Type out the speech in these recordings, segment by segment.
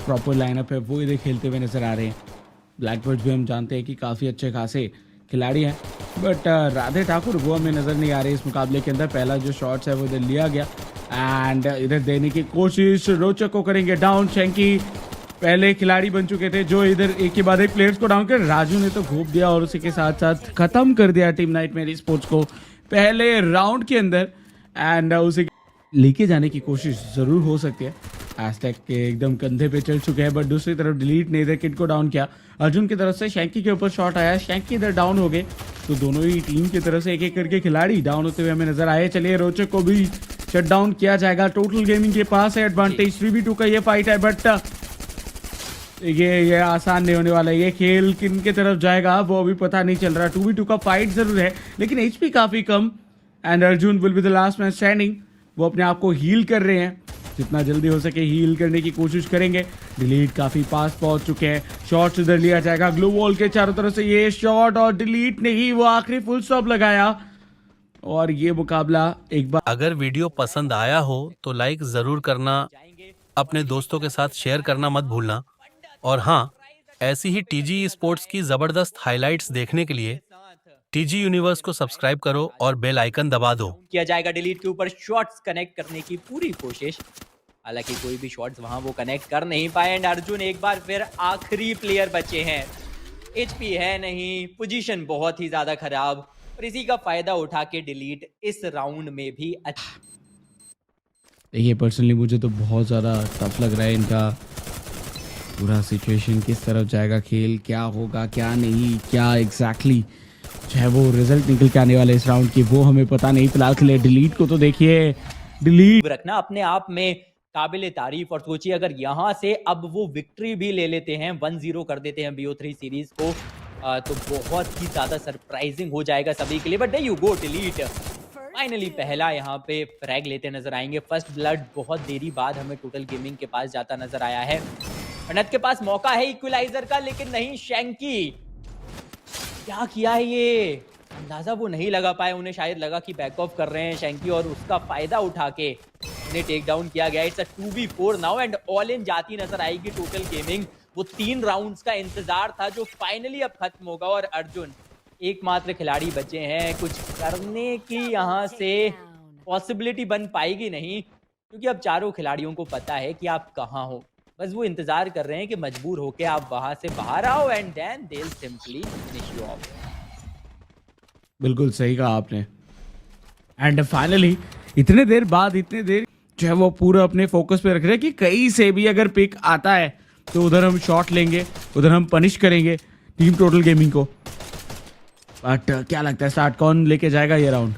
Proper lineup है वो इधर खेलते हुए नजर आ रहे हैं। ब्लैकबर्ड्स भी हम जानते हैं कि काफ़ी अच्छे खासे खिलाड़ी हैं, बट राधे ठाकुर वो हमें नज़र नहीं आ रही इस मुकाबले के अंदर। पहला जो शॉट्स है वो इधर लिया गया एंड इधर देने की कोशिश, रोचक को करेंगे डाउन। शैंकी पहले खिलाड़ी बन चुके थे जो इधर एक के बाद एक प्लेयर्स को डाउन कर, राजू ने तो घूप दिया और उसी के साथ साथ खत्म कर दिया टीम नाइटमेयर स्पोर्ट्स को पहले राउंड के अंदर। एंड उसे लेके जाने की कोशिश ज़रूर हो सकती है, एस्टेक के एकदम कंधे पे चढ़ चुके हैं, बट दूसरी तरफ डिलीट ने इधर किड को डाउन किया। अर्जुन की तरफ से शैंकी के ऊपर शॉट आया, शैंकी इधर डाउन हो गए, तो दोनों ही टीम की तरफ से एक एक करके खिलाड़ी डाउन होते हुए हमें नजर आए। चलिए रोचक को भी शट डाउन किया जाएगा, टोटल गेमिंग के पास है एडवांटेज। 3v2 का ये फाइट है, बट ये आसान नहीं होने वाला है। ये खेल किन के तरफ जाएगा वो अभी पता नहीं चल रहा। 2v2 का फाइट जरूर है लेकिन HP काफ़ी come and Arjun will be the last man standing. वो अपने आप को हील कर रहे हैं, जितना जल्दी हो सके हील करने की कोशिश करेंगे। डिलीट काफ़ी पास पहुंच चुके हैं, शॉट्स इधर लिया जाएगा ग्लू वॉल के चारों तरफ से ये शॉट, और डिलीट ने ही वो आखिरी फुल स्टॉप लगाया और ये मुकाबला एक बार। अगर वीडियो पसंद आया हो तो लाइक ज़रूर करना, अपने दोस्तों के साथ शेयर करना मत भूलना, और हाँ, ऐसी ही TG स्पोर्ट्स की ज़बरदस्त हाइलाइट्स देखने के लिए TG यूनिवर्स को सब्सक्राइब करो और बेल आइकन दबा दो। किया जाएगा डिलीट के ऊपर शॉट्स कनेक्ट करने की पूरी कोशिश, हालांकि कोई भी शॉट्स वहां वो कनेक्ट कर नहीं पाए। एंड अर्जुन एक बार फिर आखिरी प्लेयर बचे हैं, HP है नहीं, पोजीशन बहुत ही ज्यादा खराब, और इसी का फायदा उठा के डिलीट इस राउंड में भी देखिए पर्सनली मुझे तो बहुत ज़्यादा टफ लग रहा है इनका पूरा सिचुएशन, किस तरफ जाएगा खेल, क्या होगा क्या नहीं, क्या एग्जैक्टली जो है वो रिजल्ट निकल के आने वाले इस राउंड की वो हमें पता नहीं। फिलहाल के लिए डिलीट को तो देखिए, डिलीट रखना अपने आप में काबिल तारीफ, और सोचिए अगर यहाँ से अब वो विक्ट्री भी ले लेते हैं, 1-0 कर देते हैं BO3 सीरीज को, तो बहुत ही ज्यादा सरप्राइजिंग हो जाएगा सभी के लिए। But you go delete finally पहला यहाँ पे फ्रैग लेते नजर आएंगे। फर्स्ट ब्लड बहुत देरी बाद हमें टोटल गेमिंग के पास जाता नजर आया है। अनंत के पास मौका है इक्वलाइजर का, लेकिन नहीं, शैंकी क्या किया है ये, अंदाजा वो नहीं लगा पाए, उन्हें शायद लगा कि बैक ऑफ कर रहे हैं शैंकी और उसका फायदा उठा के उन्हें टेक डाउन किया गया। It's a 2v4 now and all in जाती नजर आएगी टोटल गेमिंग। वो 3 राउंड्स का इंतजार था जो फाइनली अब खत्म होगा, और अर्जुन एकमात्र खिलाड़ी बचे हैं, कुछ करने की यहाँ से पॉसिबिलिटी बन पाएगी नहीं, क्योंकि अब चारों खिलाड़ियों को पता है कि आप कहाँ हो। बस वो इंतजार कर रहे हैं कि मजबूर होके आप वहां से बाहर आओ and then they will simply finish you off. बिल्कुल सही कहा आपने। एंड फाइनली इतने देर बाद, इतने देर जो है वो पूरा अपने फोकस पे रख रहे हैं कि कहीं से भी अगर पिक आता है तो उधर हम शॉट लेंगे, उधर हम पनिश करेंगे टीम टोटल गेमिंग को। बट क्या लगता है स्टार्ट कौन लेके जाएगा ये राउंड?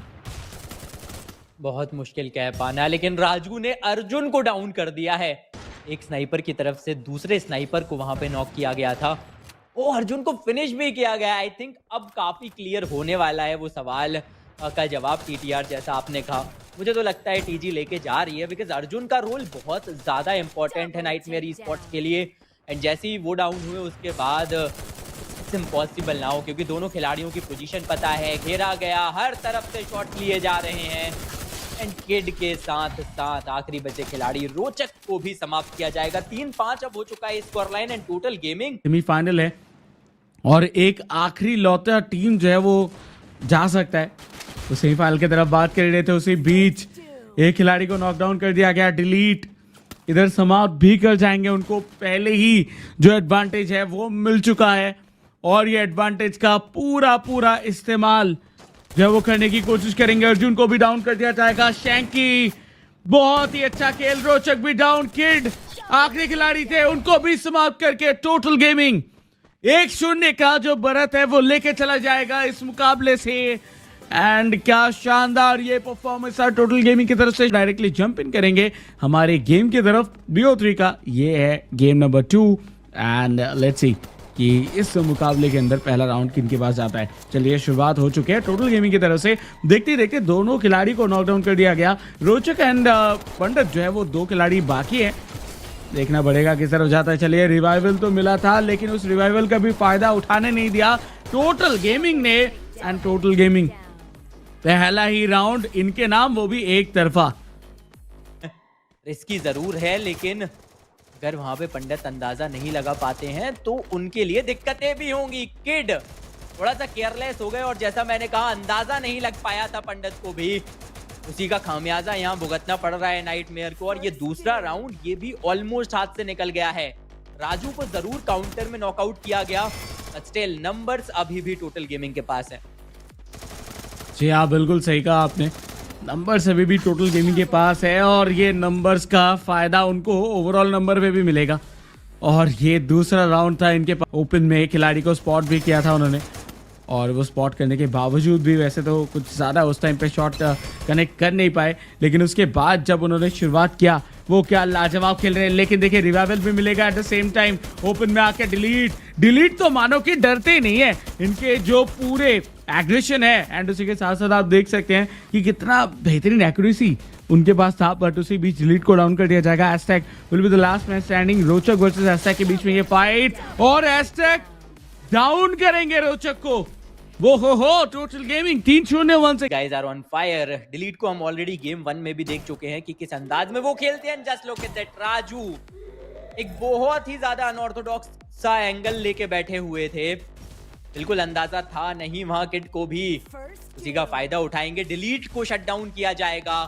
बहुत मुश्किल कह पाना, लेकिन राजू ने अर्जुन को डाउन कर दिया है। एक स्नाइपर की तरफ से दूसरे स्नाइपर को वहां पे नॉक किया गया था, वो अर्जुन को फिनिश भी किया गया। आई थिंक अब काफी क्लियर होने वाला है वो सवाल का जवाब। TTR जैसा आपने कहा, मुझे तो लगता है TG लेके जा रही है, बिकॉज अर्जुन का रोल बहुत ज्यादा इंपॉर्टेंट है नाइटमेयर स्पोर्ट्स के लिए। एंड जैसे ही वो डाउन हुए उसके बाद इट्स इम्पॉसिबल ना हो, क्योंकि दोनों खिलाड़ियों की पोजीशन पता है, घेरा गया, हर तरफ से शॉट लिए जा रहे हैं। एंड किड के साथ साथ आखिरी बचे खिलाड़ी रोचक को भी समाप्त किया जाएगा। 3-5 अब हो चुका है score line, and total gaming semifinal है और एक आखिरी लौता टीम जो है वो जा सकता है। तो सेमीफाइनल की तरफ बात कर रहे थे, उसी बीच एक खिलाड़ी को नॉकडाउन कर दिया गया। डिलीट इधर समाप्त भी कर जाएंगे, उनको पहले ही जो एडवांटेज है वो मिल चुका है, और ये एडवांटेज का पूरा इस्तेमाल जो है वो करने की कोशिश करेंगे। अर्जुन को भी डाउन कर दिया जाएगा। शैंकी बहुत ही अच्छा खेल, रोचक भी डाउन, किड आखिरी खिलाड़ी थे, उनको भी समाप्त करके टोटल गेमिंग 1-0 का जो बढ़त है वो लेके चला जाएगा इस मुकाबले से। एंड क्या शानदार ये परफॉर्मेंस है टोटल गेमिंग की तरफ से। डायरेक्टली जंप इन करेंगे हमारे गेम की तरफ, BO3 का ये है game number 2 and let's see कि इस मुकाबले के अंदर पहला राउंड किनके पास जाता है। चलिए शुरुआत हो चुकी है टोटल गेमिंग की तरफ से। देखते देखते दोनों खिलाड़ी को नॉकडाउन कर दिया गया। रोचक एंड पंडित जो है वो 2 खिलाड़ी बाकी है, देखना पड़ेगा किस तरफ जाता है। चलिए रिवाइवल तो मिला था, लेकिन उस रिवाइवल का भी फायदा उठाने नहीं दिया टोटल गेमिंग ने। एंड टोटल गेमिंग पहला ही राउंड इनके नाम, वो भी एक तरफा। रिस्की जरूर है, लेकिन अगर वहां पे पंडित अंदाजा नहीं लगा पाते हैं तो उनके लिए दिक्कतें भी होंगी। किड थोड़ा सा केयरलेस हो गए और जैसा मैंने कहा अंदाजा नहीं लग पाया था पंडित को भी, उसी का खामियाजा यहाँ भुगतना पड़ रहा है नाइटमेयर को। और ये दूसरा राउंड ये भी ऑलमोस्ट हाथ से निकल गया है। राजू को जरूर काउंटर में नॉकआउट किया गया, स्टिल नंबर्स अभी भी टोटल गेमिंग के पास है। जी हाँ, बिल्कुल सही कहा आपने, नंबर्स अभी भी टोटल गेमिंग के पास है और ये नंबर्स का फायदा उनको ओवरऑल नंबर पे भी मिलेगा। और ये दूसरा राउंड था इनके पास, ओपन में एक खिलाड़ी को स्पॉट भी किया था उन्होंने, और वो स्पॉट करने के बावजूद भी वैसे तो कुछ ज़्यादा उस टाइम पे शॉट कनेक्ट कर नहीं पाए, लेकिन उसके बाद जब उन्होंने शुरुआत किया वो क्या लाजवाब खेल रहे हैं। लेकिन देखिए रिवाइवल भी मिलेगा at the same time, open में आके डिलीट तो मानो कि डरते ही नहीं है, इनके जो पूरे एग्रेशन है एंड उसी के साथ साथ आप देख सकते हैं कि कितना बेहतरीन एक्यूरेसी उनके पास था। बट उसी बीच डिलीट को डाउन कर दिया जाएगा। एस्टैक will be the last man standing. रोचक वर्सेस एस्टैक के बीच में ये फाइट और एस्टैक डाउन करेंगे रोचक को। वो हो टोटल गेमिंग 3-0 से guys are on fire. Delete को हम ऑलरेडी गेम 1 में भी देख चुके हैं कि किस अंदाज में वो खेलते हैं। Just look at that, Raju एक बहुत ही ज्यादा अनऑर्थोडॉक्स सा एंगल लेके बैठे हुए थे, बिल्कुल अंदाजा था नहीं वहां किड को भी, उसी का फायदा उठाएंगे। डिलीट को शट डाउन किया जाएगा,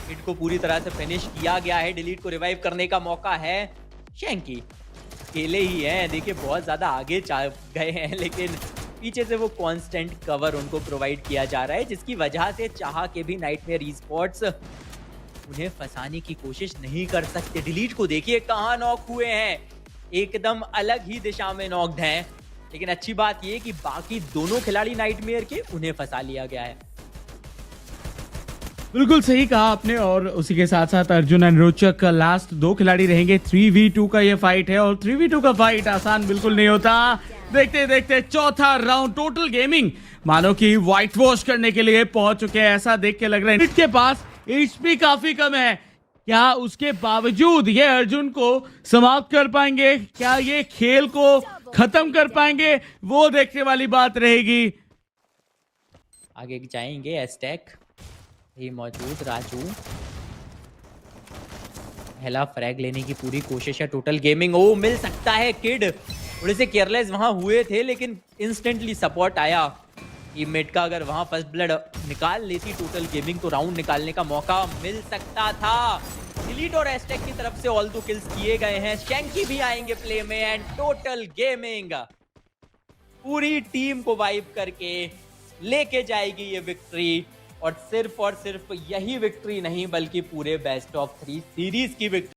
किड को पूरी तरह से फिनिश किया गया है। डिलीट को रिवाइव करने का मौका है। शैंकी अकेले ही हैं, देखिए बहुत ज्यादा आगे गए हैं, लेकिन पीछे से वो कांस्टेंट कवर उनको प्रोवाइड किया जा रहा है, जिसकी वजह से चाह के भी नाइटमेयर ई-स्पोर्ट्स उन्हें फंसाने की कोशिश नहीं कर सकते। डिलीट को देखिए कहां नॉक हुए हैं, एकदम अलग ही दिशा में नॉक्ड हैं, लेकिन अच्छी बात ये कि बाकी दोनों खिलाड़ी नाइटमेयर के उन्हें फंसा लिया गया है। बिल्कुल सही कहा आपने। और उसी के साथ साथ अर्जुन एंड रोचक का लास्ट 2 खिलाड़ी रहेंगे। 3v2 का ये फाइट है और 3v2 का फाइट आसान बिल्कुल नहीं होता। देखते देखते चौथा राउंड टोटल गेमिंग मानो कि व्हाइट वॉश करने के लिए पहुंच चुके हैं, ऐसा देख के लग रहा है। इसके पास एचपी काफी कम है, क्या उसके बावजूद ये अर्जुन को समाप्त कर पाएंगे, क्या ये खेल को खत्म कर पाएंगे, वो देखने वाली बात रहेगी। आगे जाएंगे एस्टैक ही मौजूद। राजू पहला फ्रैग लेने की पूरी कोशिश है टोटल गेमिंग। ओ मिल सकता है, किड थोड़े से केयरलेस वहां हुए थे, लेकिन इंस्टेंटली सपोर्ट आया टीममेट का। अगर वहां फर्स्ट ब्लड निकाल लेती टोटल गेमिंग तो राउंड निकालने का मौका मिल सकता था। डिलीट और एस्टैक की तरफ से ऑल 2 किल्स किए गए हैं। शैंकी भी आएंगे प्ले में एंड टोटल गेमिंग पूरी टीम को वाइप करके लेके जाएगी ये विक्ट्री। और सिर्फ यही विक्ट्री नहीं बल्कि पूरे बेस्ट ऑफ 3 सीरीज की विक्ट्री।